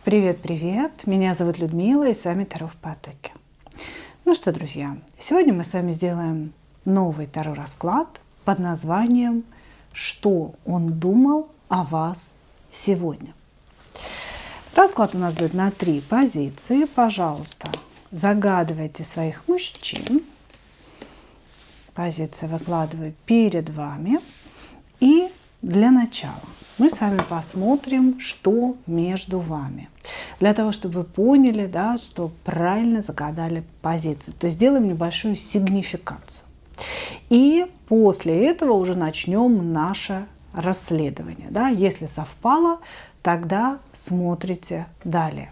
Привет-привет! Меня зовут Людмила, и с вами Таро в потоке. Ну что, друзья, сегодня мы с вами сделаем новый Таро-расклад под названием «Что он думал о вас сегодня?». Расклад у нас будет на 3 позиции. Пожалуйста, загадывайте своих мужчин. Позиция выкладываю перед вами. И для начала мы с вами посмотрим, что между вами. Для того, чтобы вы поняли, да, что правильно загадали позицию. То есть сделаем небольшую сигнификацию. И после этого уже начнем наше расследование. Да. Если совпало, тогда смотрите далее.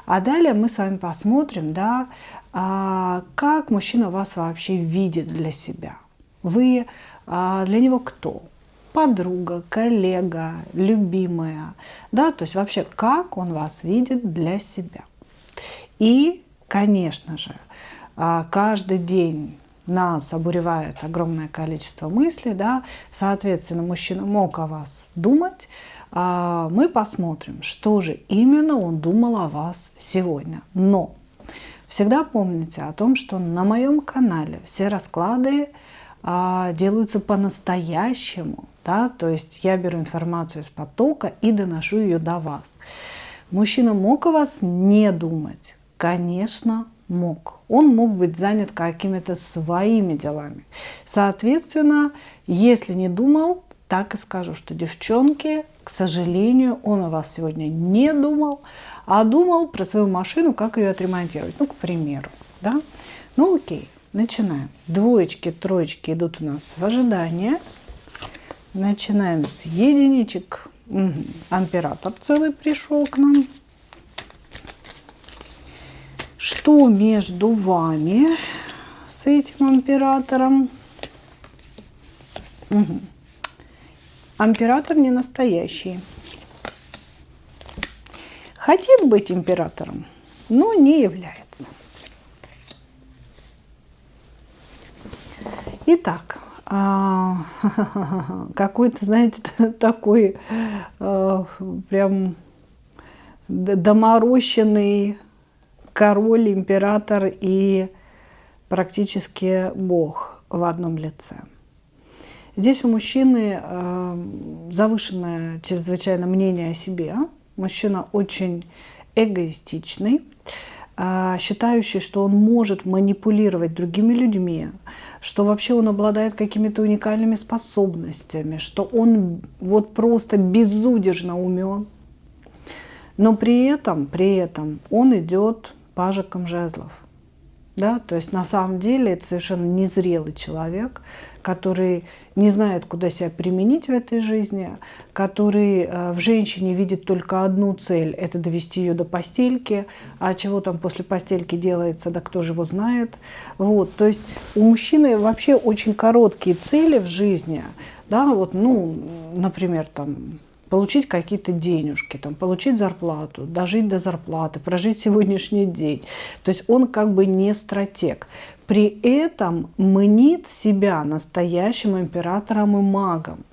А далее мы с вами посмотрим, да, как мужчина вас вообще видит для себя. Вы для него кто? Подруга, коллега, любимая, да, то есть вообще как он вас видит для себя. И, конечно же, каждый день нас обуревает огромное количество мыслей, да, соответственно, мужчина мог о вас думать. Мы посмотрим, что же именно он думал о вас сегодня. Но всегда помните о том, что на моем канале все расклады делаются по-настоящему, да, то есть я беру информацию из потока и доношу ее до вас. Мужчина мог о вас не думать? Конечно, мог. Он мог быть занят какими-то своими делами. Соответственно, если не думал, так и скажу, что, девчонки, к сожалению, он о вас сегодня не думал, а думал про свою машину, как ее отремонтировать. Ну, к примеру, да? Ну, окей. Начинаем. Двоечки, троечки идут у нас в ожидание. Начинаем с единичек. Угу. Император целый пришел к нам. Что между вами с этим императором? Угу. Император не настоящий. Хотит быть императором, но не является. Итак, какой-то, знаете, такой прям доморощенный король, император и практически бог в одном лице. Здесь у мужчины завышенное чрезвычайно мнение о себе. Мужчина очень эгоистичный, считающий, что он может манипулировать другими людьми, что вообще он обладает какими-то уникальными способностями, что он вот просто безудержно умен, но при этом он идет пажиком жезлов. Да? То есть на самом деле это совершенно незрелый человек, который не знает, куда себя применить в этой жизни, который в женщине видит только одну цель – это довести ее до постельки, а чего там после постельки делается, да кто же его знает. Вот. То есть у мужчины вообще очень короткие цели в жизни, да, вот, ну, например, там, получить какие-то денежки, там, получить зарплату, дожить до зарплаты, прожить сегодняшний день. То есть он как бы не стратег. При этом мнит себя настоящим императором и магом.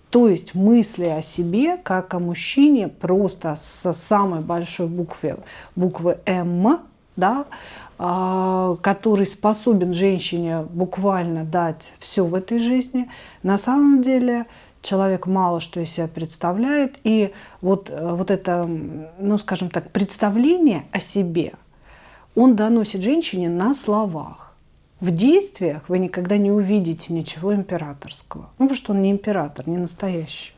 То есть мысли о себе, как о мужчине, просто со самой большой буквы М, да, который способен женщине буквально дать все в этой жизни, на самом деле человек мало что из себя представляет. И вот это, ну, скажем так, представление о себе он доносит женщине на словах. В действиях вы никогда не увидите ничего императорского. Ну, потому что он не император, не настоящий.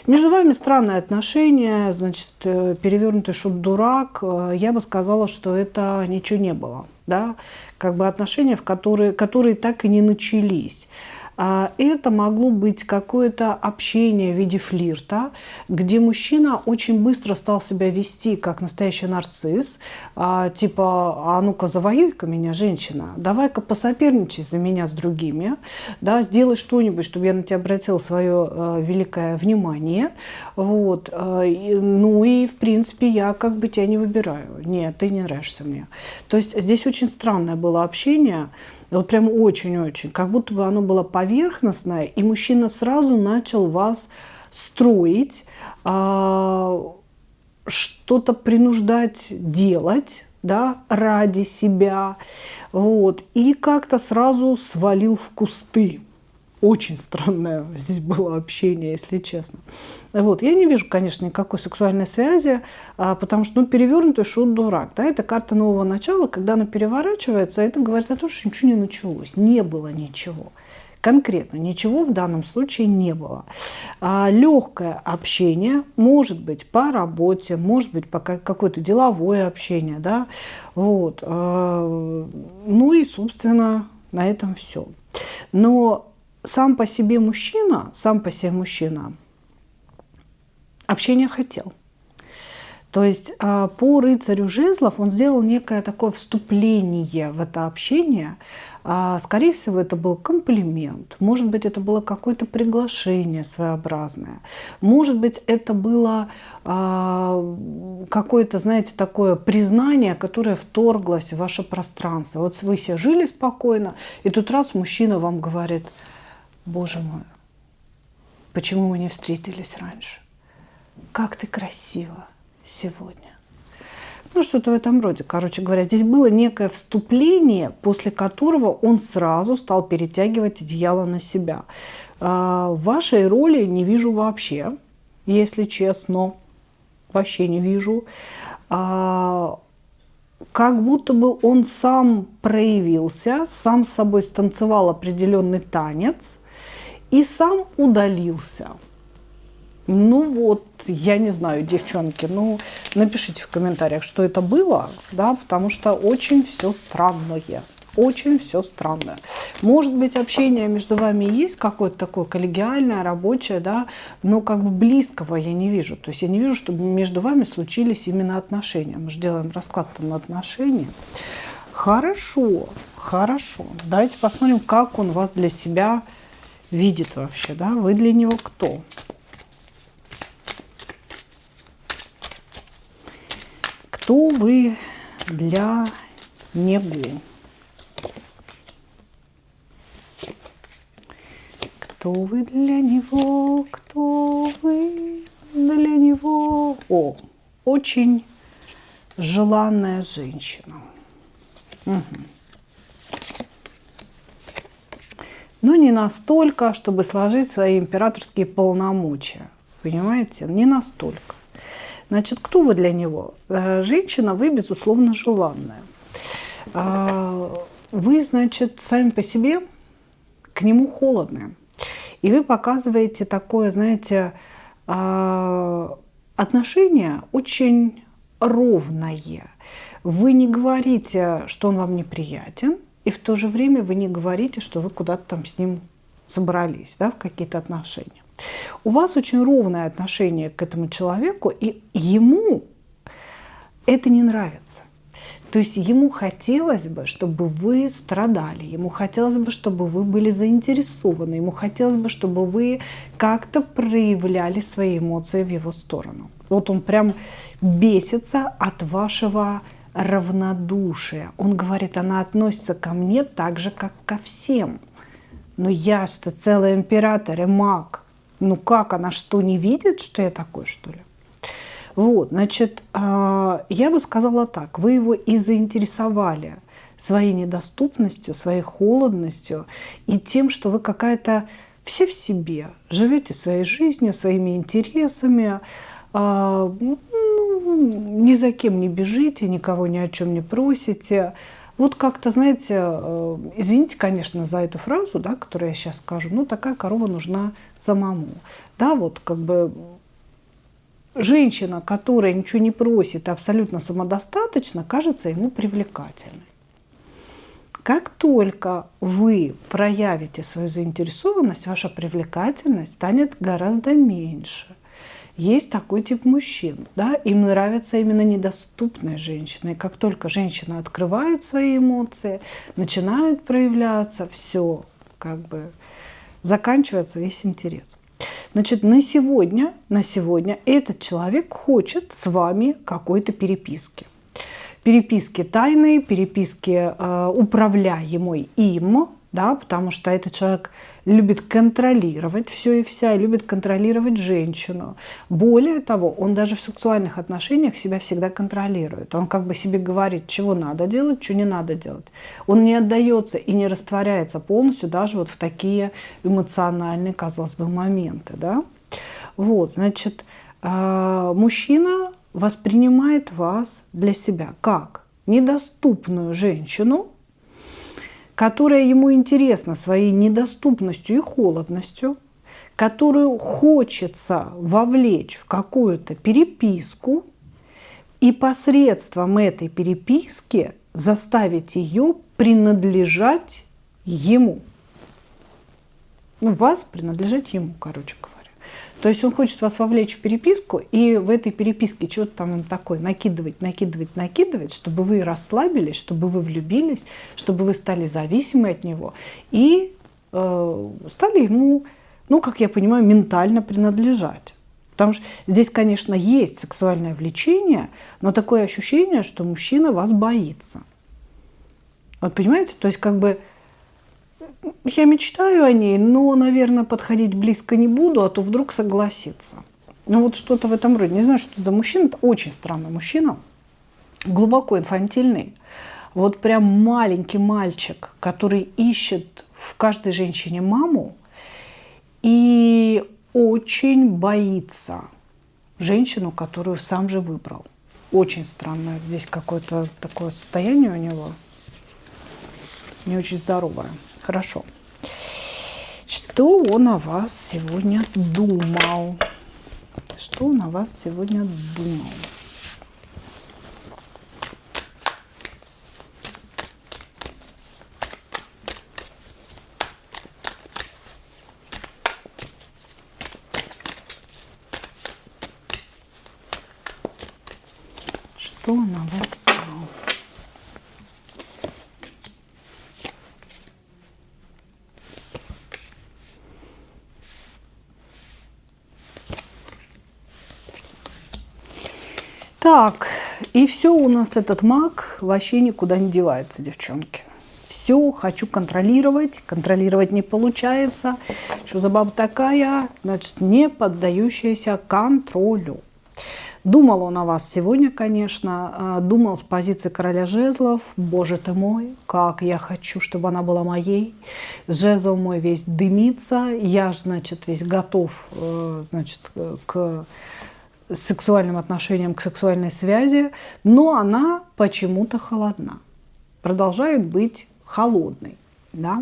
Между вами странные отношения, значит, перевернутый шут-дурак. Я бы сказала, что это ничего не было. Да? Как бы отношения, которые так и не начались. Это могло быть какое-то общение в виде флирта, где мужчина очень быстро стал себя вести как настоящий нарцисс, типа, а ну-ка завоюй-ка меня, женщина, давай-ка посоперничай за меня с другими, да, сделай что-нибудь, чтобы я на тебя обратила свое великое внимание, вот, ну и в принципе я как бы тебя не выбираю, нет, ты не нравишься мне. То есть здесь очень странное было общение. Вот прям очень-очень, как будто бы оно было поверхностное, и мужчина сразу начал вас строить, что-то принуждать делать, да, ради себя, вот, и как-то сразу свалил в кусты. Очень странное здесь было общение, если честно. Вот. Я не вижу, конечно, никакой сексуальной связи, потому что, ну, перевернутый шут дурак. Да? Это карта нового начала, когда она переворачивается, это говорит о том, что ничего не началось, не было ничего. Конкретно ничего в данном случае не было. Легкое общение, может быть, по работе, может быть, по какое-то деловое общение. Да? Вот. Ну и, собственно, на этом все. Но сам по себе мужчина общения хотел. То есть по рыцарю жезлов он сделал некое такое вступление в это общение. Скорее всего, это был комплимент. Может быть, это было какое-то приглашение своеобразное. Может быть, это было какое-то, знаете, такое признание, которое вторглось в ваше пространство. Вот вы все жили спокойно, и тут раз мужчина вам говорит: «Боже мой, почему мы не встретились раньше? Как ты красива сегодня». Ну, что-то в этом роде. Короче говоря, здесь было некое вступление, после которого он сразу стал перетягивать одеяло на себя. Вашей роли не вижу вообще, если честно. Вообще не вижу. Как будто бы он сам проявился, сам с собой станцевал определенный танец и сам удалился. Ну вот, я не знаю, девчонки, ну напишите в комментариях, что это было, да, потому что очень все странное, очень все странное. Может быть, общение между вами есть какое-то такое коллегиальное, рабочее, да, но как бы близкого я не вижу. То есть я не вижу, чтобы между вами случились именно отношения. Мы же делаем расклад на отношения. Хорошо, хорошо. Давайте посмотрим, как он вас для себя видит вообще, да. Вы для него кто? Кто вы для него? Кто вы для него? Кто вы для него? О, очень желанная женщина. Угу. Но не настолько, чтобы сложить свои императорские полномочия. Понимаете? Не настолько. Значит, кто вы для него? Женщина, вы, безусловно, желанная. Вы, значит, сами по себе к нему холодные. И вы показываете такое, знаете, отношение очень ровное. Вы не говорите, что он вам неприятен, и в то же время вы не говорите, что вы куда-то там с ним собрались, да, в какие-то отношения. У вас очень ровное отношение к этому человеку, и ему это не нравится. То есть ему хотелось бы, чтобы вы страдали, ему хотелось бы, чтобы вы были заинтересованы, ему хотелось бы, чтобы вы как-то проявляли свои эмоции в его сторону. Вот он прям бесится от вашего равнодушия. Он говорит, она относится ко мне так же, как ко всем. Но я что, целый император и маг. Ну как, она что, не видит, что я такой, что ли? Вот, значит, я бы сказала так. Вы его и заинтересовали своей недоступностью, своей холодностью и тем, что вы какая-то все в себе. Живете своей жизнью, своими интересами, ни за кем не бежите, никого ни о чем не просите. Вот как-то, знаете, извините, конечно, за эту фразу, да, которую я сейчас скажу, но такая корова нужна за маму. Да, вот как бы женщина, которая ничего не просит, абсолютно самодостаточна, кажется ему привлекательной. Как только вы проявите свою заинтересованность, ваша привлекательность станет гораздо меньше. Есть такой тип мужчин, да, им нравятся именно недоступные женщины. И как только женщина открывает свои эмоции, начинает проявляться, все, как бы заканчивается весь интерес. Значит, на сегодня этот человек хочет с вами какой-то переписки. Переписки тайной, переписки управляемой им, да, потому что этот человек любит контролировать все и вся, любит контролировать женщину. Более того, он даже в сексуальных отношениях себя всегда контролирует. Он как бы себе говорит, чего надо делать, что не надо делать. Он не отдается и не растворяется полностью даже вот в такие эмоциональные, казалось бы, моменты, да. Вот, значит, мужчина воспринимает вас для себя как недоступную женщину, которая ему интересна своей недоступностью и холодностью, которую хочется вовлечь в какую-то переписку и посредством этой переписки заставить ее принадлежать ему. Ну, вас принадлежать ему, короче говоря. То есть он хочет вас вовлечь в переписку, и в этой переписке что-то там им такое накидывать, чтобы вы расслабились, чтобы вы влюбились, чтобы вы стали зависимы от него и стали ему, ну, как я понимаю, ментально принадлежать. Потому что здесь, конечно, есть сексуальное влечение, но такое ощущение, что мужчина вас боится. Вот понимаете, то есть как бы я мечтаю о ней, но, наверное, подходить близко не буду, а то вдруг согласится. Ну вот что-то в этом роде. Не знаю, что за мужчина. Очень странный мужчина. Глубоко инфантильный. Вот прям маленький мальчик, который ищет в каждой женщине маму и очень боится женщину, которую сам же выбрал. Очень странное здесь какое-то такое состояние у него. Не очень здоровое. Хорошо. Что он о вас сегодня думал? Что он о вас сегодня думал? Что он о вас думал? Так, и все у нас этот маг вообще никуда не девается, девчонки. Все хочу контролировать, контролировать не получается. Что за баба такая? Значит, не поддающаяся контролю. Думал он о вас сегодня, конечно, думал с позиции короля жезлов. Боже ты мой, как я хочу, чтобы она была моей. Жезл мой весь дымится, я, значит, весь готов, значит, к сексуальным отношениям, к сексуальной связи, но она почему-то холодна, продолжает быть холодной, да?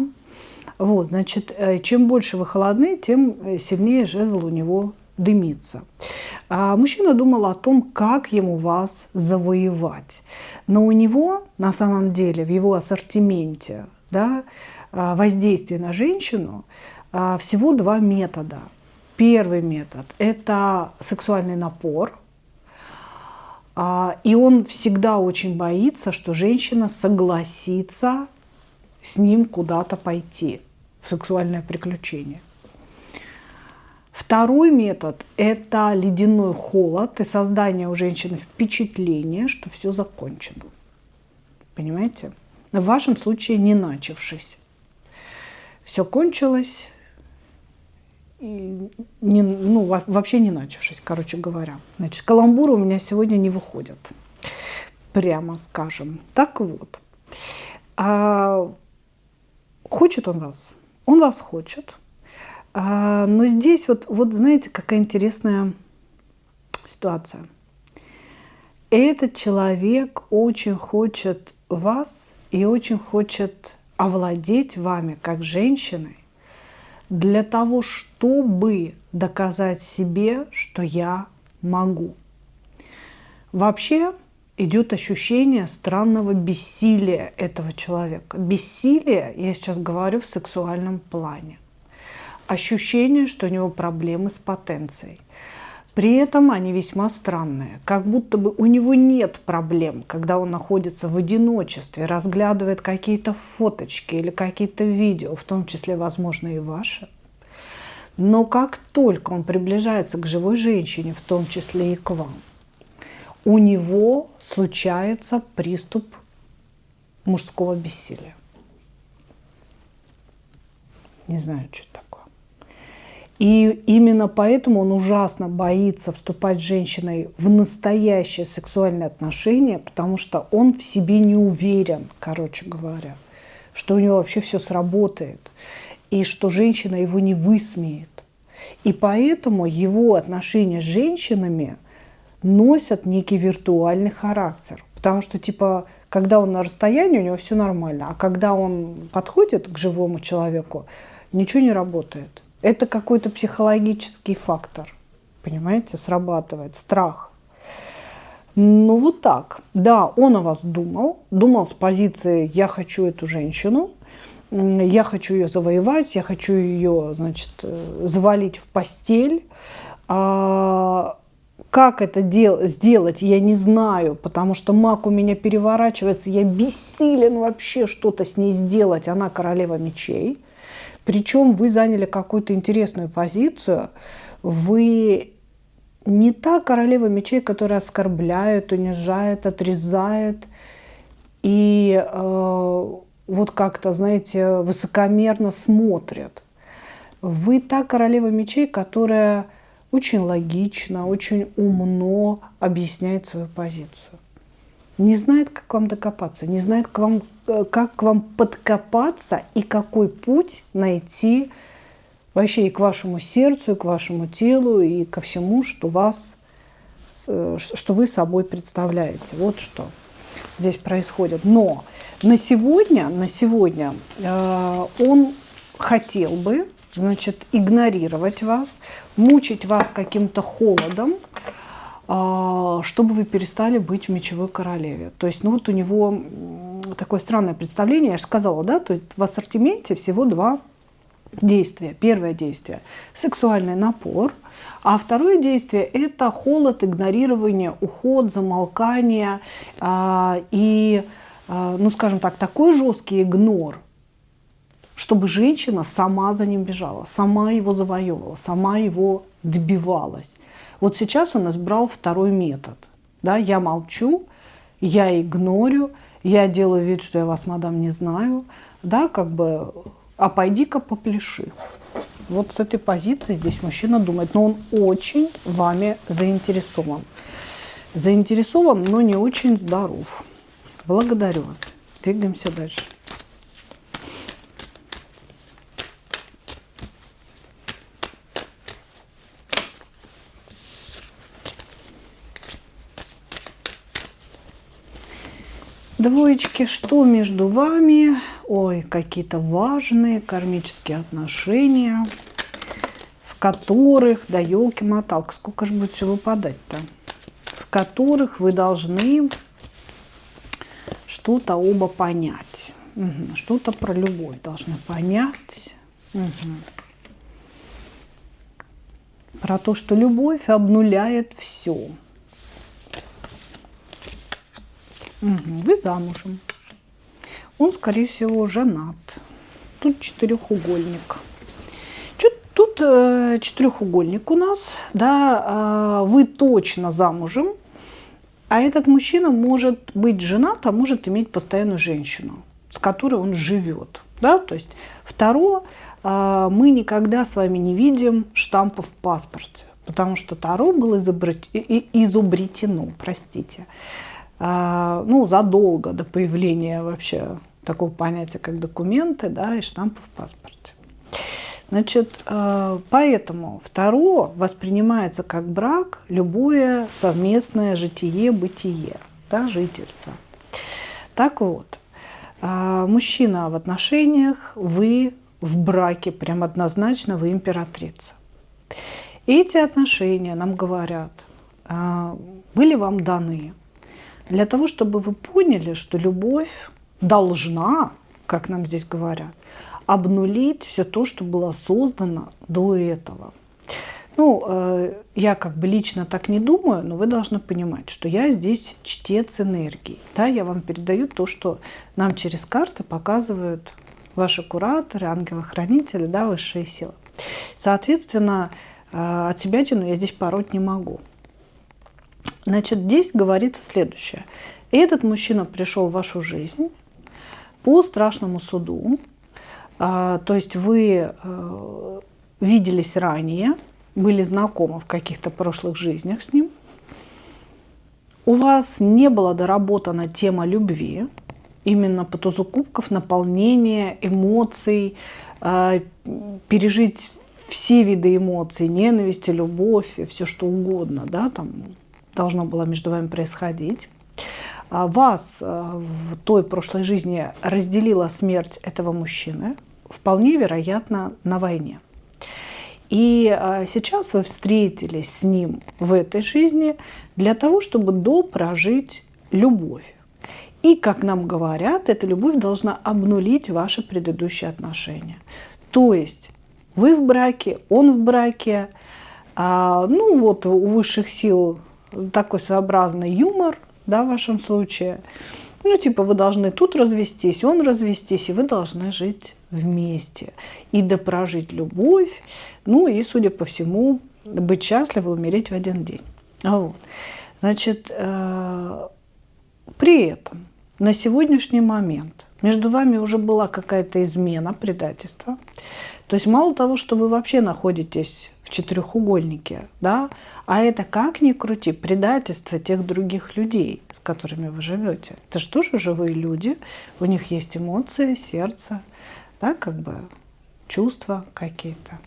Вот, значит, чем больше вы холодны, тем сильнее жезл у него дымится. Мужчина думал о том, как ему вас завоевать, но у него на самом деле в его ассортименте, да, воздействия на женщину всего два метода. Первый метод – это сексуальный напор, и он всегда очень боится, что женщина согласится с ним куда-то пойти в сексуальное приключение. Второй метод – это ледяной холод и создание у женщины впечатления, что все закончено. Понимаете? В вашем случае не начавшись. Все кончилось. Ну, вообще не начавшись, короче говоря. Значит, каламбуры у меня сегодня не выходят, прямо скажем. Так вот, хочет он вас хочет, но здесь вот знаете, какая интересная ситуация. Этот человек очень хочет вас и очень хочет овладеть вами как женщиной, для того, чтобы доказать себе, что я могу. Вообще идет ощущение странного бессилия этого человека. Бессилие, я сейчас говорю в сексуальном плане. Ощущение, что у него проблемы с потенцией. При этом они весьма странные. Как будто бы у него нет проблем, когда он находится в одиночестве, разглядывает какие-то фоточки или какие-то видео, в том числе, возможно, и ваши. Но как только он приближается к живой женщине, в том числе и к вам, у него случается приступ мужского бессилия. не знают, что это такое. И именно поэтому он ужасно боится вступать с женщиной в настоящие сексуальные отношения, потому что он в себе не уверен, короче говоря, что у него вообще все сработает, и что женщина его не высмеет. И поэтому его отношения с женщинами носят некий виртуальный характер. Потому что, типа, когда он на расстоянии, у него все нормально. А когда он подходит к живому человеку, ничего не работает. Это какой-то психологический фактор. Понимаете, срабатывает страх. Ну вот так. Да, он о вас думал с позиции «я хочу эту женщину», я хочу ее завоевать, я хочу ее, значит, завалить в постель. Как это сделать, я не знаю, потому что маг у меня переворачивается, я бессилен вообще что-то с ней сделать. Она королева мечей. Причем вы заняли какую-то интересную позицию. Вы не та королева мечей, которая оскорбляет, унижает, отрезает и вот как-то, знаете, высокомерно смотрят. Вы та королева мечей, которая очень логично, очень умно объясняет свою позицию. Не знает, как к вам докопаться, не знает, как к вам подкопаться и какой путь найти вообще и к вашему сердцу, и к вашему телу, и ко всему, что вы собой представляете. Вот что здесь происходит. Но на сегодня он хотел бы, значит, игнорировать вас, мучить вас каким-то холодом, чтобы вы перестали быть в мечевой королеве. То есть, ну вот у него такое странное представление, я же сказала, да, то есть в ассортименте всего 2 действия. Первое действие – сексуальный напор, а второе действие – это холод, игнорирование, уход, замолкание и, ну скажем так, такой жесткий игнор, чтобы женщина сама за ним бежала, сама его завоевывала, сама его добивалась. Вот сейчас он избрал второй метод. Да? Я молчу, я игнорю, я делаю вид, что я вас, мадам, не знаю. Да, как бы, а пойди-ка попляши. Вот с этой позиции здесь мужчина думает. Но он очень вами заинтересован. Заинтересован, но не очень здоров. Благодарю вас. Двигаемся дальше. Двоечки, что между вами? Ой, какие-то важные кармические отношения, в которых, да елки-моталки, сколько же будет всего выпадать-то, в которых вы должны что-то оба понять. Угу. Что-то про любовь должны понять. Угу. Про то, что любовь обнуляет все. Вы замужем. Он, скорее всего, женат. Тут четырехугольник. Тут четырехугольник у нас. Да, вы точно замужем. А этот мужчина может быть женат, а может иметь постоянную женщину, с которой он живет. Да? То есть Таро мы никогда с вами не видим штампов в паспорте. Потому что Таро было изобретено, простите, ну, задолго до появления вообще такого понятия, как документы, да, и штампы в паспорте. Значит, поэтому Таро воспринимается как брак, любое совместное житие-бытие, да, жительство. Так вот, мужчина в отношениях, вы в браке, прям однозначно вы императрица. Эти отношения, нам говорят, были вам даны для того, чтобы вы поняли, что любовь должна, как нам здесь говорят, обнулить все то, что было создано до этого. Ну, я как бы лично так не думаю, но вы должны понимать, что я здесь чтец энергии. Да, я вам передаю то, что нам через карты показывают ваши кураторы, ангелы-хранители, да, высшие силы. Соответственно, от себятину я здесь пороть не могу. Значит, здесь говорится следующее. Этот мужчина пришел в вашу жизнь по страшному суду, То есть вы виделись ранее, были знакомы в каких-то прошлых жизнях с ним. У вас не была доработана тема любви, именно по тузу кубков, наполнение эмоций, пережить все виды эмоций, ненависть, любовь, все что угодно, да, там должно было между вами происходить. Вас в той прошлой жизни разделила смерть этого мужчины, вполне вероятно, на войне. И сейчас вы встретились с ним в этой жизни для того, чтобы допрожить любовь. И, как нам говорят, эта любовь должна обнулить ваши предыдущие отношения. То есть вы в браке, он в браке. Ну вот у высших сил такой своеобразный юмор, да, в вашем случае. Ну типа вы должны тут развестись, он развестись, и вы должны жить вместе. И допрожить любовь, ну и, судя по всему, быть счастливы, умереть в один день. Вот. Значит, при этом на сегодняшний момент между вами уже была какая-то измена, предательство. То есть мало того, что вы вообще находитесь в четырехугольнике, да, а это, как ни крути, предательство тех других людей, с которыми вы живете. Это же тоже живые люди, у них есть эмоции, сердце, да, как бы чувства какие-то.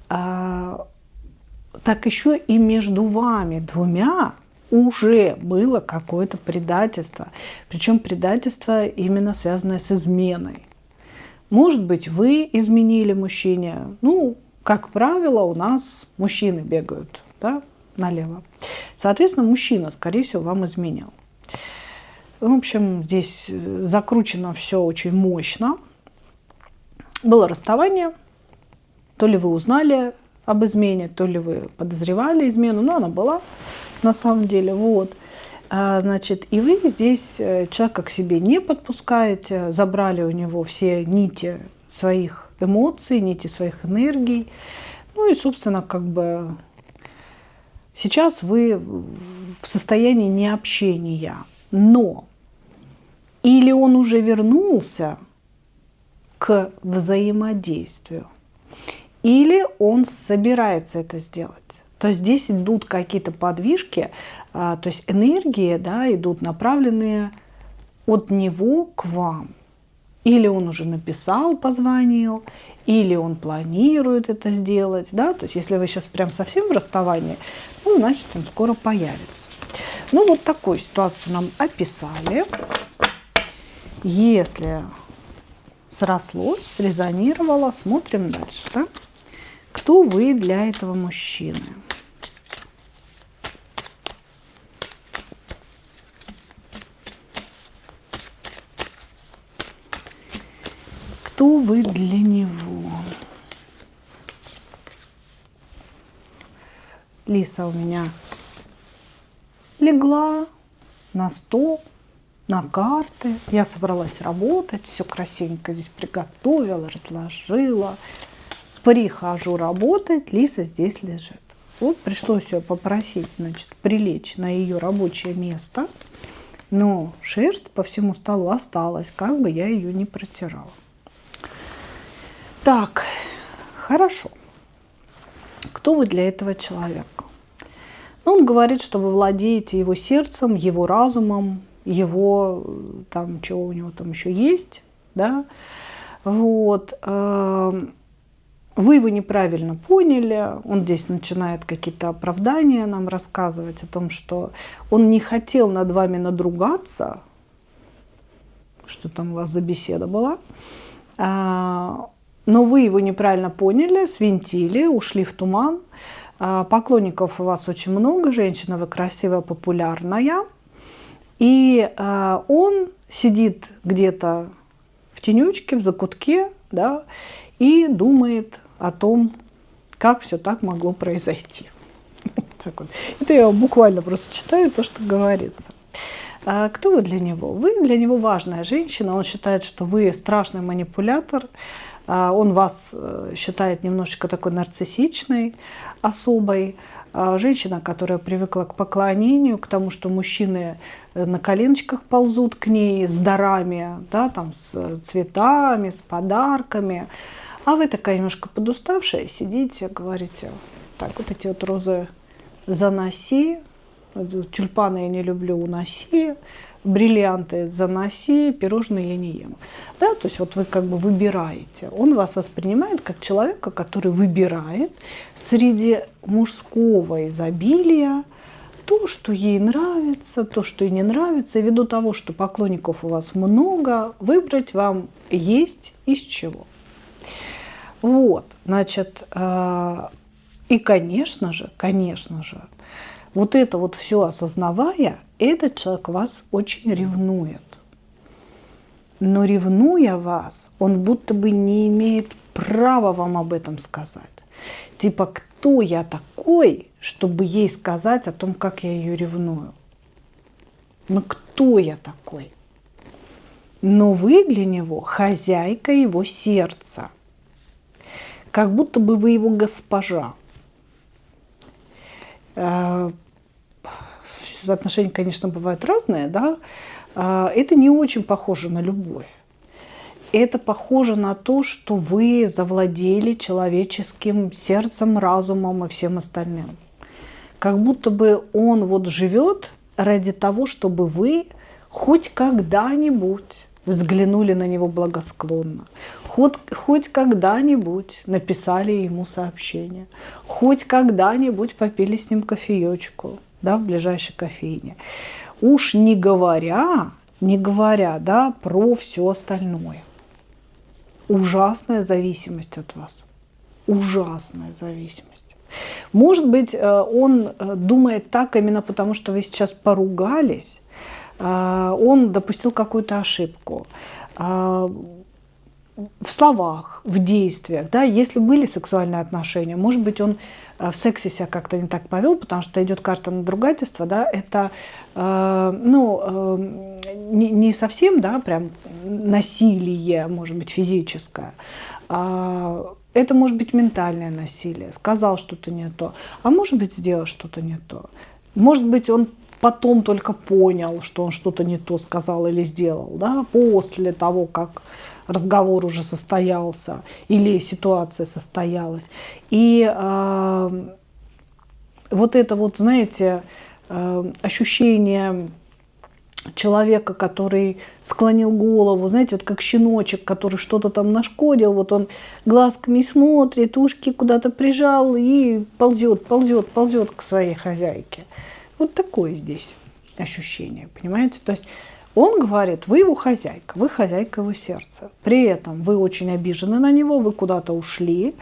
Так еще и между вами двумя уже было какое-то предательство. Причем предательство именно связанное с изменой. Может быть, вы изменили мужчине. Ну, как правило, у нас мужчины бегают, да, налево. Соответственно, мужчина, скорее всего, вам изменял. В общем, здесь закручено все очень мощно. Было расставание. То ли вы узнали об измене, то ли вы подозревали измену, но она была на самом деле. Вот. Значит, и вы здесь человека к себе не подпускаете, забрали у него все нити своих эмоций, нити своих энергий. Ну и, собственно, как бы сейчас вы в состоянии необщения. Но или он уже вернулся к взаимодействию, или он собирается это сделать. То есть здесь идут какие-то подвижки, то есть энергии, да, идут направленные от него к вам. Или он уже написал, позвонил, или он планирует это сделать. Да? То есть если вы сейчас прям совсем в расставании, ну, значит, он скоро появится. Ну, вот такую ситуацию нам описали. Если срослось, срезонировало, смотрим дальше. Да? Кто вы для этого мужчины? Кто вы для него? Лиса у меня легла на стол, на карты. Я собралась работать, все красивенько здесь приготовила, разложила. Прихожу работать, Лиса здесь лежит. Вот пришлось ее попросить, значит, прилечь на ее рабочее место. Но шерсть по всему столу осталась, как бы я ее не протирала. Так, хорошо. Кто вы для этого человека? Ну, он говорит, что вы владеете его сердцем, его разумом, его, там, чего у него там еще есть, да. Вот. Вы его неправильно поняли, он здесь начинает какие-то оправдания нам рассказывать о том, что он не хотел над вами надругаться, что там у вас за беседа была, но вы его неправильно поняли, свинтили, ушли в туман. Поклонников у вас очень много, женщина вы красивая, популярная, и он сидит где-то в тенечке, в закутке, да, и думает о том, как все так могло произойти. Так вот. Это я буквально просто читаю то, что говорится. Кто вы для него? Вы для него важная женщина. Он считает, что вы страшный манипулятор. Он вас считает немножечко такой нарциссичной особой. женщина, которая привыкла к поклонению, к тому, что мужчины на коленочках ползут к ней с дарами, да, там, с цветами, с подарками. А вы такая немножко подуставшая, сидите, говорите, так, вот эти вот розы заноси, тюльпаны я не люблю, уноси, бриллианты заноси, пирожные я не ем. Да, то есть вот вы как бы выбираете. Он вас воспринимает как человека, который выбирает среди мужского изобилия то, что ей нравится, то, что ей не нравится. И ввиду того, что поклонников у вас много, выбрать вам есть из чего. Вот, значит, и, конечно же, вот это вот все осознавая, этот человек вас очень ревнует. Но ревнуя вас, он будто бы не имеет права вам об этом сказать. Типа, кто я такой, чтобы ей сказать о том, как я ее ревную? Ну, кто я такой? Но вы для него хозяйка его сердца. Как будто бы вы его госпожа. Отношения, конечно, бывают разные, да, это не очень похоже на любовь. Это похоже на то, что вы завладели человеческим сердцем, разумом и всем остальным. Как будто бы он вот живет ради того, чтобы вы хоть когда-нибудь взглянули на него благосклонно, хоть когда-нибудь написали ему сообщение, хоть когда-нибудь попили с ним кофеечку, да, в ближайшей кофейне. Уж не говоря, да, про все остальное. Ужасная зависимость от вас. Ужасная зависимость. Может быть, он думает так именно потому, что вы сейчас поругались, он допустил какую-то ошибку в словах, в действиях, да, если были сексуальные отношения, может быть, он в сексе себя как-то не так повел, потому что идет карта надругательства, да, это, не совсем, да, прям насилие, может быть, физическое, это может быть ментальное насилие, сказал что-то не то, а может быть, сделал что-то не то, может быть, он потом только понял, что он что-то не то сказал или сделал, да, после того, как разговор уже состоялся или ситуация состоялась. И вот это вот, знаете, ощущение человека, который склонил голову, знаете, вот как щеночек, который что-то там нашкодил, вот он глазками смотрит, ушки куда-то прижал и ползет к своей хозяйке. Вот такое здесь ощущение, понимаете? То есть он говорит, вы его хозяйка, вы хозяйка его сердца. При этом вы очень обижены на него, вы куда-то ушли.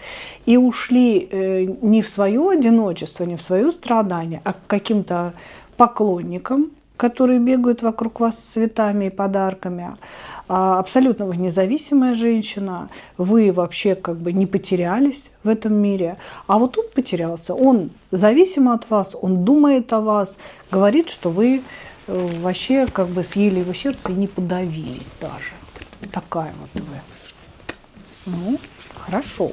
И ушли не в свое одиночество, не в свое страдание, а к каким-то поклонникам, которые бегают вокруг вас с цветами и подарками. Абсолютно вы независимая женщина, вы вообще как бы не потерялись в этом мире. А вот он потерялся, он зависим от вас, он думает о вас, говорит, что вы вообще как бы съели его сердце и не подавились даже. Такая вот вы. Ну, хорошо.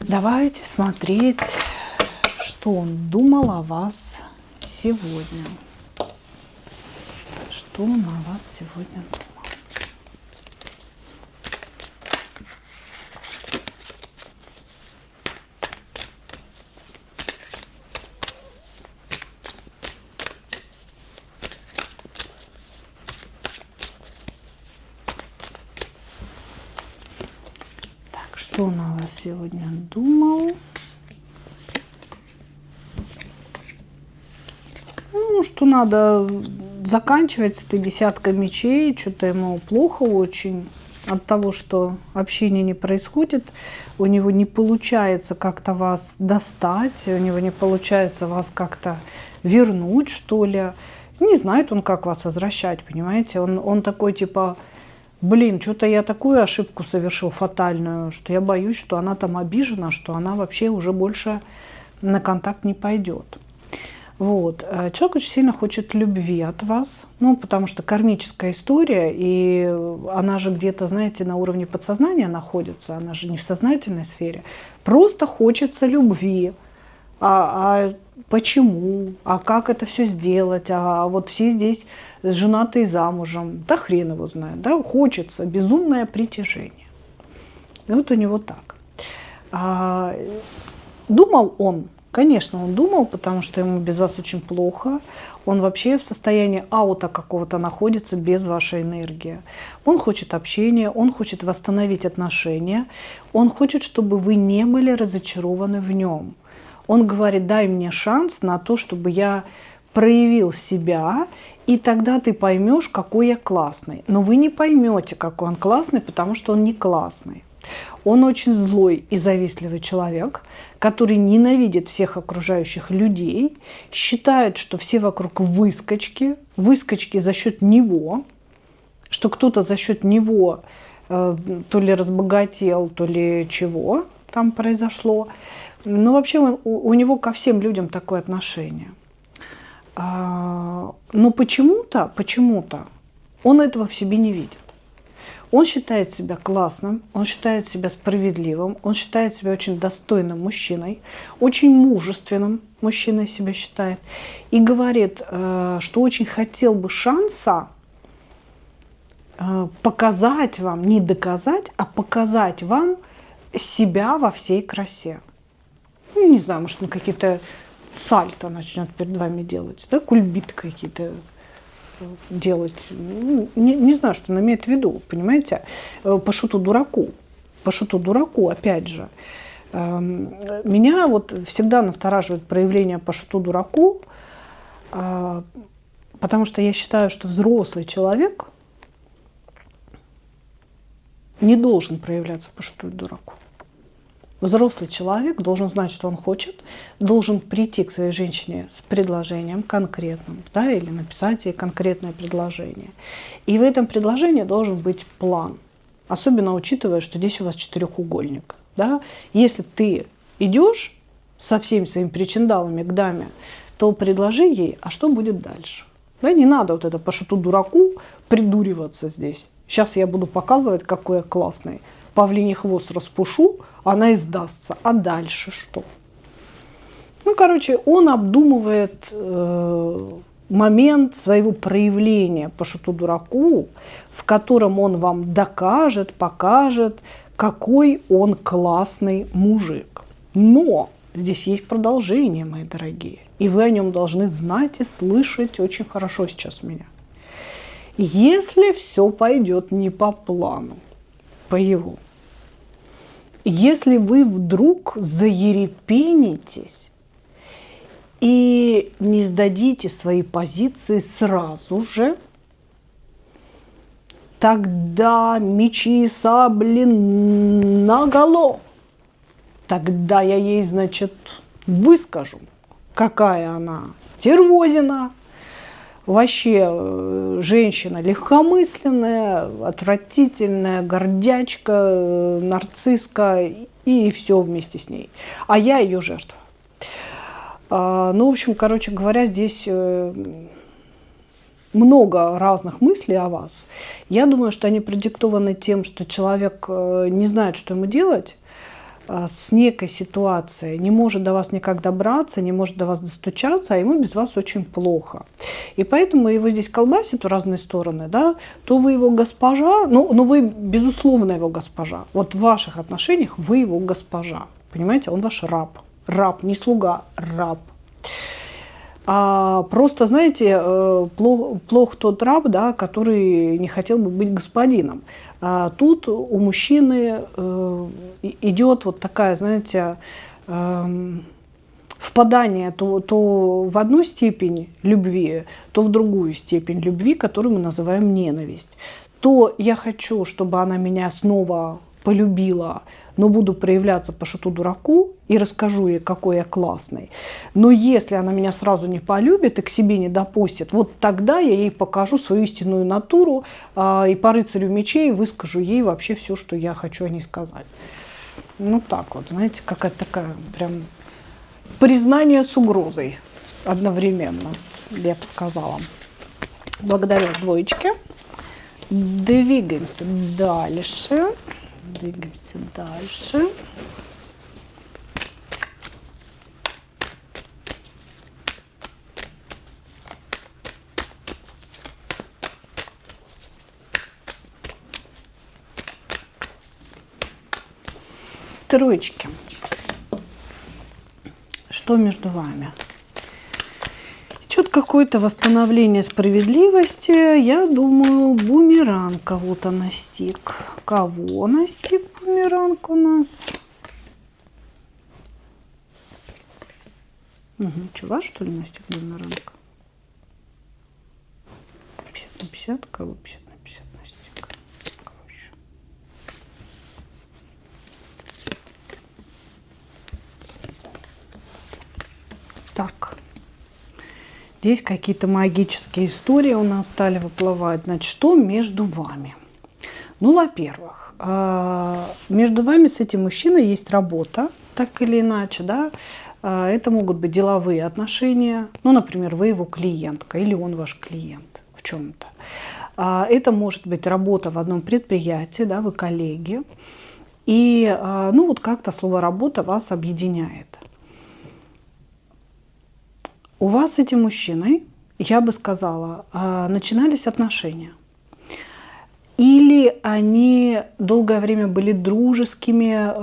Давайте смотреть, что он думал о вас сегодня. Что он о вас сегодня думал? Так, что он о вас сегодня думал? Ну, что надо заканчивать с этой десяткой мечей, что-то ему плохо очень от того, что общение не происходит, у него не получается как-то вас достать, у него не получается вас как-то вернуть, что ли. Не знает он, как вас возвращать, понимаете? Он такой типа, блин, что-то я такую ошибку совершил фатальную, что я боюсь, что она там обижена, что она вообще уже больше на контакт не пойдет. Вот. Человек очень сильно хочет любви от вас, ну, потому что кармическая история, и она же где-то, знаете, на уровне подсознания находится, она же не в сознательной сфере. Просто хочется любви, а почему, а как это все сделать, а вот все здесь женатые замужем, да хрен его знает, да, хочется, безумное притяжение. И вот у него так. Думал он, конечно, он думал, потому что ему без вас очень плохо. Он вообще в состоянии аута какого-то находится без вашей энергии. Он хочет общения, он хочет восстановить отношения, он хочет, чтобы вы не были разочарованы в нем. Он говорит: дай мне шанс на то, чтобы я проявил себя, и тогда ты поймешь, какой я классный. Но вы не поймете, какой он классный, потому что он не классный. Он очень злой и завистливый человек, который ненавидит всех окружающих людей, считает, что все вокруг выскочки, выскочки за счет него, что кто-то за счет него то ли разбогател, то ли чего там произошло. Но вообще у него ко всем людям такое отношение. Но почему-то он этого в себе не видит. Он считает себя классным, он считает себя справедливым, он считает себя очень достойным мужчиной, очень мужественным мужчиной себя считает. И говорит, что очень хотел бы шанса показать вам, не доказать, а показать вам себя во всей красе. Ну, не знаю, может, он какие-то сальто начнет перед вами делать, да, кульбиты какие-то делать. Не знаю, что он имеет в виду, понимаете? По шуту дураку, опять же. Меня вот всегда настораживает проявление по шуту дураку, потому что я считаю, что взрослый человек не должен проявляться по шуту дураку. Взрослый человек должен знать, что он хочет, должен прийти к своей женщине с предложением конкретным, да, или написать ей конкретное предложение. И в этом предложении должен быть план, особенно учитывая, что здесь у вас четырехугольник. Да. Если ты идешь со всеми своими причиндалами к даме, то предложи ей, а что будет дальше. Да, не надо вот это по шуту дураку придуриваться здесь. Сейчас я буду показывать, какой я классный. Павлиний хвост распушу, она и сдастся. А дальше что? Ну, короче, он обдумывает момент своего проявления по шуту дураку, в котором он вам докажет, покажет, какой он классный мужик. Но здесь есть продолжение, мои дорогие. И вы о нем должны знать и слышать очень хорошо сейчас меня. Если все пойдет не по плану, по его. Если вы вдруг заерепенитесь и не сдадите свои позиции сразу же, тогда мечи и сабли наголо. Тогда я ей, значит, выскажу, какая она стервозина, вообще женщина легкомысленная, отвратительная, гордячка, нарцисска и все вместе с ней. А я ее жертва. Ну, в общем, короче говоря, здесь много разных мыслей о вас. Я думаю, что они продиктованы тем, что человек не знает, что ему делать с некой ситуацией, не может до вас никак добраться, не может до вас достучаться, а ему без вас очень плохо. И поэтому его здесь колбасит в разные стороны, да, то вы его госпожа, но вы, безусловно, его госпожа. Вот в ваших отношениях вы его госпожа, понимаете, он ваш раб. Раб, не слуга, раб. Просто, знаете, плох тот раб, да, который не хотел бы быть господином. Тут у мужчины идет вот такая, знаете, впадание то в одну степень любви, то в другую степень любви, которую мы называем ненависть. То я хочу, чтобы она меня снова полюбила, но буду проявляться по шуту дураку и расскажу ей, какой я классный. Но если она меня сразу не полюбит и к себе не допустит, вот тогда я ей покажу свою истинную натуру и по рыцарю мечей выскажу ей вообще все, что я хочу о ней сказать. Ну так вот, знаете, какая-то такая прям признание с угрозой одновременно, я бы сказала. Благодарю двоечки. Двигаемся дальше. Двигаемся дальше. Троечки. Что между вами? Идет какое-то восстановление справедливости. Я думаю, бумеранг кого-то настиг. Кого настиг бумеранг у нас? Что, вас, что ли, настиг бумеранг? 50 на 50, кого 50 на 50 настиг? Кого еще? Так. Здесь какие-то магические истории у нас стали выплывать. Значит, что между вами? Ну, во-первых, между вами с этим мужчиной есть работа, так или иначе, да. Это могут быть деловые отношения. Ну, например, вы его клиентка или он ваш клиент в чем-то. Это может быть работа в одном предприятии, да, вы коллеги. И, ну, вот как-то слово «работа» вас объединяет. У вас с этим мужчиной, я бы сказала, начинались отношения. Или они долгое время были дружескими,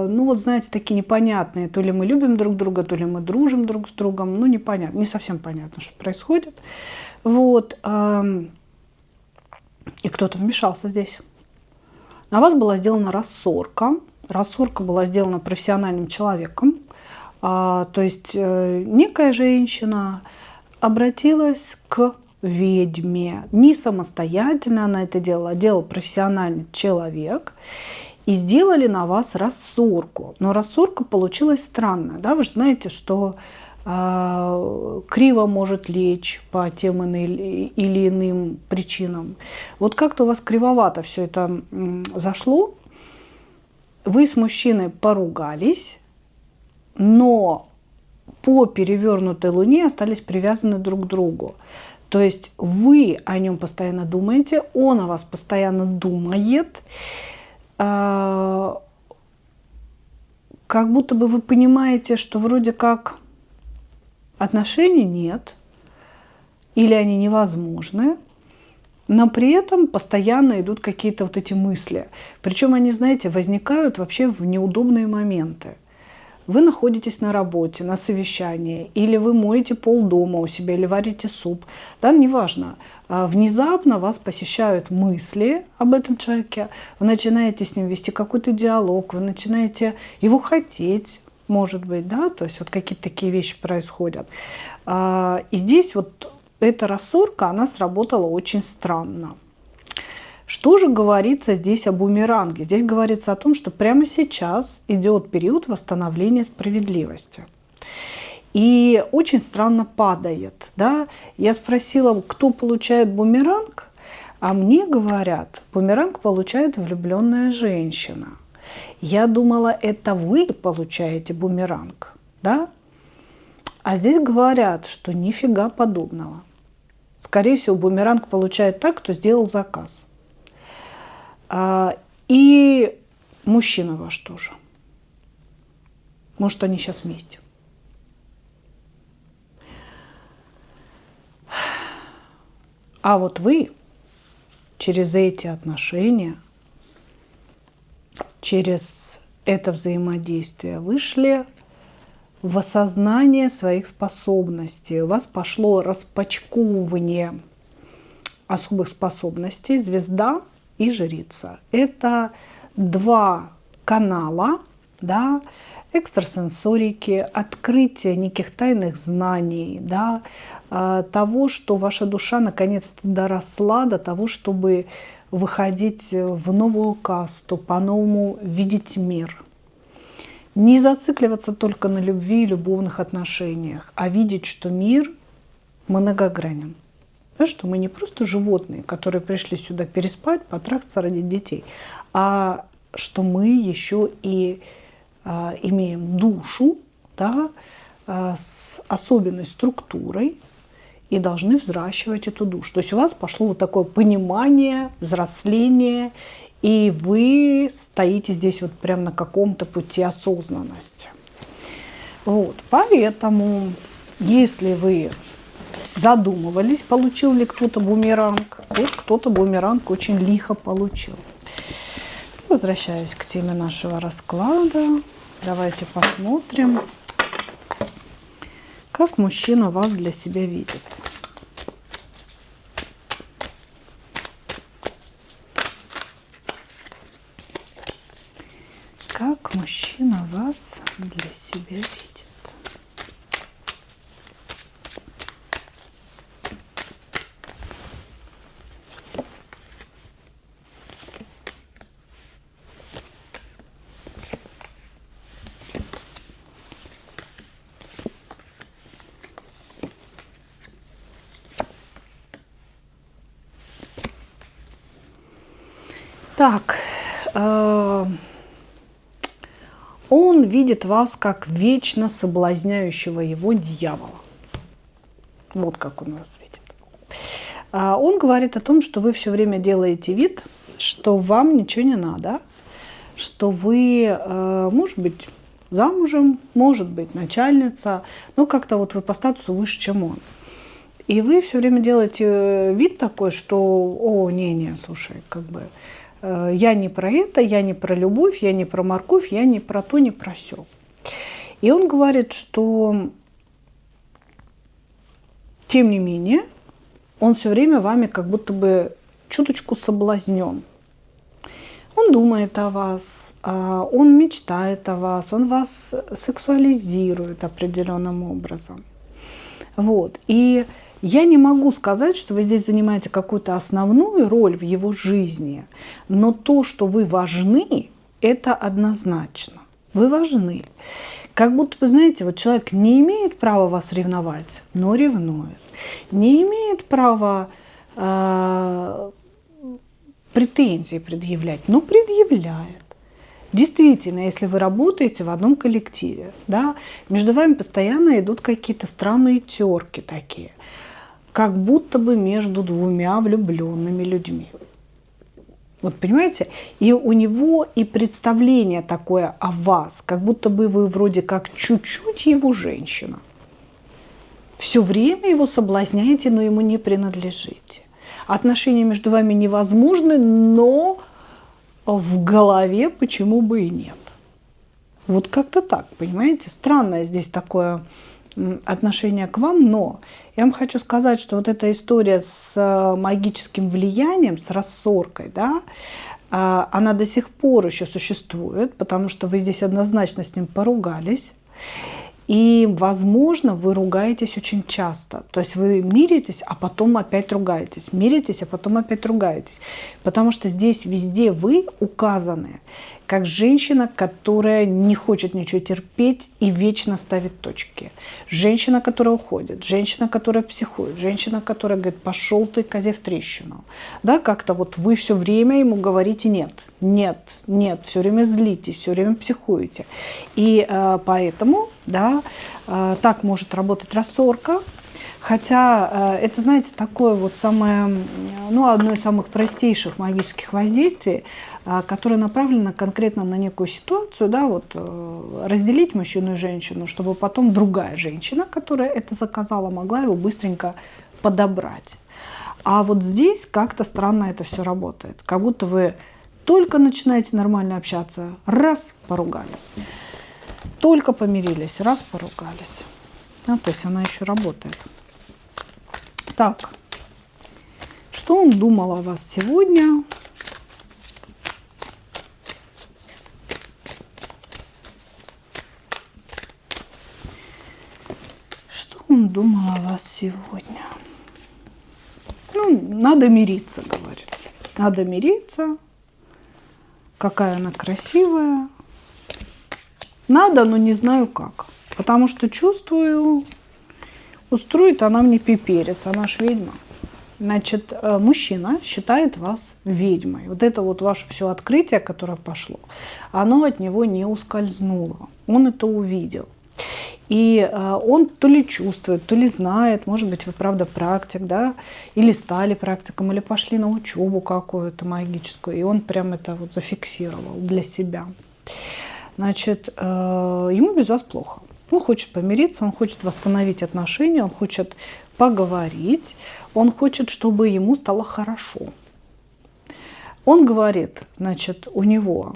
ну вот знаете, такие непонятные. То ли мы любим друг друга, то ли мы дружим друг с другом. Ну непонятно, не совсем понятно, что происходит. Вот. И кто-то вмешался здесь. На вас была сделана рассорка. Рассорка была сделана профессиональным человеком. То есть некая женщина обратилась к ведьме. Не самостоятельно она это делала, а делал профессиональный человек. И сделали на вас рассорку. Но рассорка получилась странная. Да? Вы же знаете, что криво может лечь по тем или иным причинам. Вот как-то у вас кривовато все это зашло. Вы с мужчиной поругались, но по перевернутой луне остались привязаны друг к другу. То есть вы о нем постоянно думаете, он о вас постоянно думает. Как будто бы вы понимаете, что вроде как отношений нет, или они невозможны, но при этом постоянно идут какие-то вот эти мысли. Причем они, знаете, возникают вообще в неудобные моменты. Вы находитесь на работе, на совещании, или вы моете пол дома у себя, или варите суп. Да, неважно. Внезапно вас посещают мысли об этом человеке, вы начинаете с ним вести какой-то диалог, вы начинаете его хотеть, может быть, да, то есть вот какие-то такие вещи происходят. И здесь вот эта рассорка, она сработала очень странно. Что же говорится здесь о бумеранге? Здесь говорится о том, что прямо сейчас идет период восстановления справедливости. И очень странно падает. Да? Я спросила, кто получает бумеранг, а мне говорят, бумеранг получает влюбленная женщина. Я думала, это вы получаете бумеранг. Да? А здесь говорят, что нифига подобного. Скорее всего, бумеранг получает так, кто сделал заказ. И мужчина ваш тоже. Может, они сейчас вместе. А вот вы через эти отношения, через это взаимодействие вышли в осознание своих способностей. У вас пошло распачковывание особых способностей. Звезда и жрица. Это два канала, да, экстрасенсорики, открытие неких тайных знаний, да, того, что ваша душа наконец-то доросла до того, чтобы выходить в новую касту, по-новому видеть мир. Не зацикливаться только на любви и любовных отношениях, а видеть, что мир многогранен. Что мы не просто животные, которые пришли сюда переспать, потрахаться, родить детей, а что мы еще и имеем душу, да, с особенной структурой и должны взращивать эту душу. То есть у вас пошло вот такое понимание, взросление, и вы стоите здесь вот прямо на каком-то пути осознанности. Вот. Поэтому, если вы задумывались, получил ли кто-то бумеранг, вот кто-то бумеранг очень лихо получил. Возвращаясь к теме нашего расклада, давайте посмотрим, как мужчина вас для себя видит. Как мужчина вас для себя видит. Так, он видит вас как вечно соблазняющего его дьявола. Вот как он вас видит. Он говорит о том, что вы все время делаете вид, что вам ничего не надо, что вы, может быть, замужем, может быть, начальница, но как-то вот вы по статусу выше, чем он. И вы все время делаете вид такой, что, о, не, слушай, как бы, я не про это, я не про любовь, я не про морковь, я не про то, не про сё. И он говорит, что, тем не менее, он все время вами как будто бы чуточку соблазнен. Он думает о вас, он мечтает о вас, он вас сексуализирует определенным образом. Вот. И я не могу сказать, что вы здесь занимаете какую-то основную роль в его жизни, но то, что вы важны, это однозначно. Вы важны. Как будто бы, знаете, вот человек не имеет права вас ревновать, но ревнует. Не имеет права претензии предъявлять, но предъявляет. Действительно, если вы работаете в одном коллективе, да, между вами постоянно идут какие-то странные терки такие, как будто бы между двумя влюбленными людьми. Вот понимаете? И у него и представление такое о вас, как будто бы вы вроде как чуть-чуть его женщина. Все время его соблазняете, но ему не принадлежите. Отношения между вами невозможны, но в голове почему бы и нет. Вот как-то так, понимаете? Странное здесь такое отношение к вам, но я вам хочу сказать, что вот эта история с магическим влиянием, с рассоркой, да, она до сих пор еще существует, потому что вы здесь однозначно с ним поругались. И, возможно, вы ругаетесь очень часто. То есть вы миритесь, а потом опять ругаетесь. Миритесь, а потом опять ругаетесь. Потому что здесь везде вы указаны как женщина, которая не хочет ничего терпеть и вечно ставит точки. Женщина, которая уходит. Женщина, которая психует. Женщина, которая говорит, пошел ты, козе в трещину. Да, как-то вот вы все время ему говорите нет, нет, нет. Все время злитесь, все время психуете. И поэтому... Да, так может работать рассорка, хотя это, знаете, такое вот самое, ну, одно из самых простейших магических воздействий, которое направлено конкретно на некую ситуацию, да, вот разделить мужчину и женщину, чтобы потом другая женщина, которая это заказала, могла его быстренько подобрать. А вот здесь как-то странно это все работает, как будто вы только начинаете нормально общаться, раз, поругались. Только помирились, раз поругались. Ну, то есть она еще работает. Так, что он думал о вас сегодня? Что он думал о вас сегодня? Ну, надо мириться, говорит. Надо мириться. Какая она красивая. Надо, но не знаю как. Потому что чувствую, устроит она мне пиперец, она ж ведьма. Значит, мужчина считает вас ведьмой. Вот это вот ваше все открытие, которое пошло, оно от него не ускользнуло. Он это увидел. И он то ли чувствует, то ли знает, может быть, вы правда практик, да, или стали практиком, или пошли на учебу какую-то магическую, и он прям это вот зафиксировал для себя. Значит, ему без вас плохо. Он хочет помириться, он хочет восстановить отношения, он хочет поговорить, он хочет, чтобы ему стало хорошо. Он говорит, значит, у него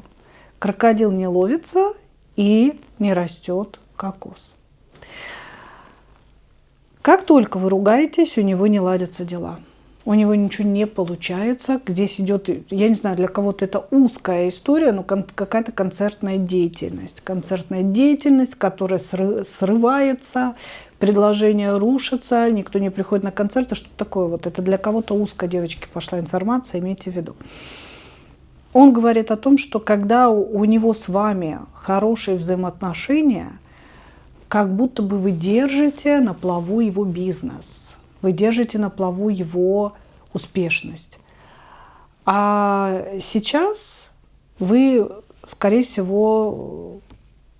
крокодил не ловится и не растет кокос. Как только вы ругаетесь, у него не ладятся дела. У него ничего не получается. Здесь идет, я не знаю, для кого-то это узкая история, но какая-то концертная деятельность. Концертная деятельность, которая срывается, предложения рушатся, никто не приходит на концерты. Что такое? Вот это для кого-то узко, девочки, пошла информация, имейте в виду. Он говорит о том, что когда у него с вами хорошие взаимоотношения, как будто бы вы держите на плаву его бизнес, вы держите на плаву его успешность. А сейчас вы, скорее всего,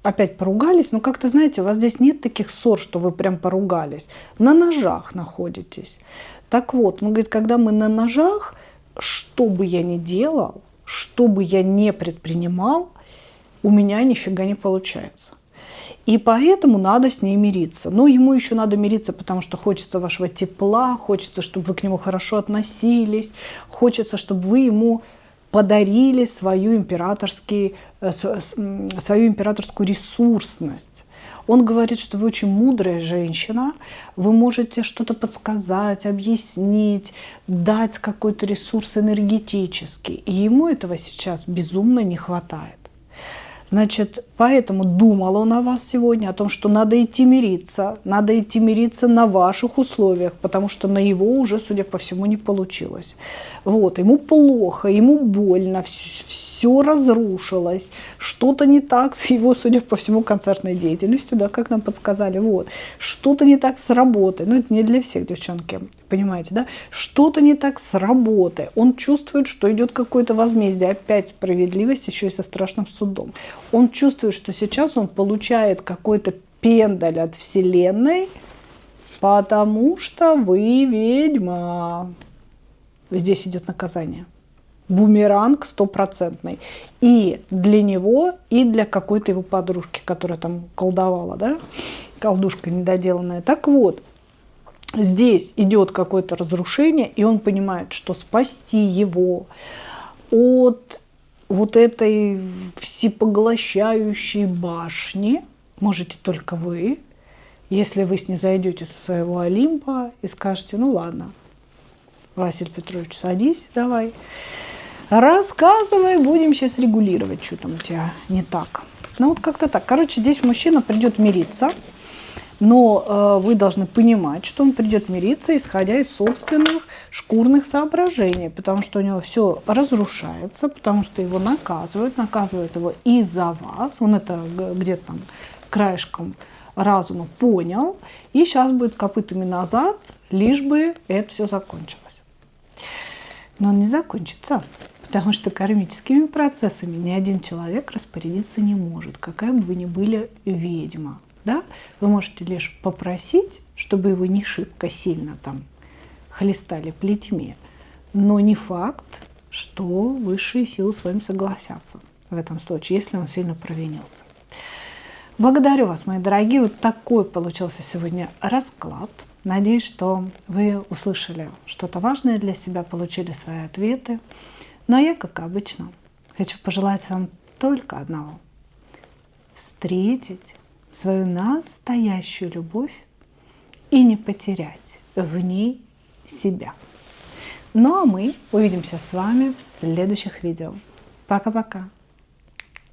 опять поругались, но как-то, знаете, у вас здесь нет таких ссор, что вы прям поругались. На ножах находитесь. Так вот, он говорит, когда мы на ножах, что бы я ни делал, что бы я ни предпринимал, у меня нифига не получается. И поэтому надо с ней мириться. Но ему еще надо мириться, потому что хочется вашего тепла, хочется, чтобы вы к нему хорошо относились, хочется, чтобы вы ему подарили свою императорскую ресурсность. Он говорит, что вы очень мудрая женщина, вы можете что-то подсказать, объяснить, дать какой-то ресурс энергетический. И ему этого сейчас безумно не хватает. Значит, поэтому думал он о вас сегодня, о том, что надо идти мириться на ваших условиях, потому что на его уже, судя по всему, не получилось. Вот, ему плохо, ему больно, все разрушилось, что-то не так с его, судя по всему, концертной деятельностью, да, как нам подсказали, вот, что-то не так с работой, ну, это не для всех, девчонки, понимаете, да, что-то не так с работой, он чувствует, что идет какое-то возмездие, опять справедливость, еще и со страшным судом, он чувствует, что сейчас он получает какой-то пендаль от Вселенной, потому что вы ведьма. Здесь идет наказание. Бумеранг стопроцентный. И для него, и для какой-то его подружки, которая там колдовала, да? Колдушка недоделанная. Так вот, здесь идет какое-то разрушение, и он понимает, что спасти его от вот этой всепоглощающей башни можете только вы, если вы снизойдете со своего Олимпа и скажете, ну ладно, Василий Петрович, садись, давай, рассказывай, будем сейчас регулировать, что там у тебя не так. Ну вот как-то так. Короче, здесь мужчина придет мириться, но вы должны понимать, что он придет мириться, исходя из собственных шкурных соображений, потому что у него все разрушается, потому что его наказывают его из-за вас, он это где-то там краешком разума понял, и сейчас будет копытами назад, лишь бы это все закончилось. Но он не закончится, потому что кармическими процессами ни один человек распорядиться не может, какая бы вы ни были ведьма. Да? Вы можете лишь попросить, чтобы его не шибко сильно там хлестали плетьми, но не факт, что высшие силы с вами согласятся в этом случае, если он сильно провинился. Благодарю вас, мои дорогие. Вот такой получился сегодня расклад. Надеюсь, что вы услышали что-то важное для себя, получили свои ответы. Ну а я, как обычно, хочу пожелать вам только одного. Встретить свою настоящую любовь и не потерять в ней себя. Ну а мы увидимся с вами в следующих видео. Пока-пока.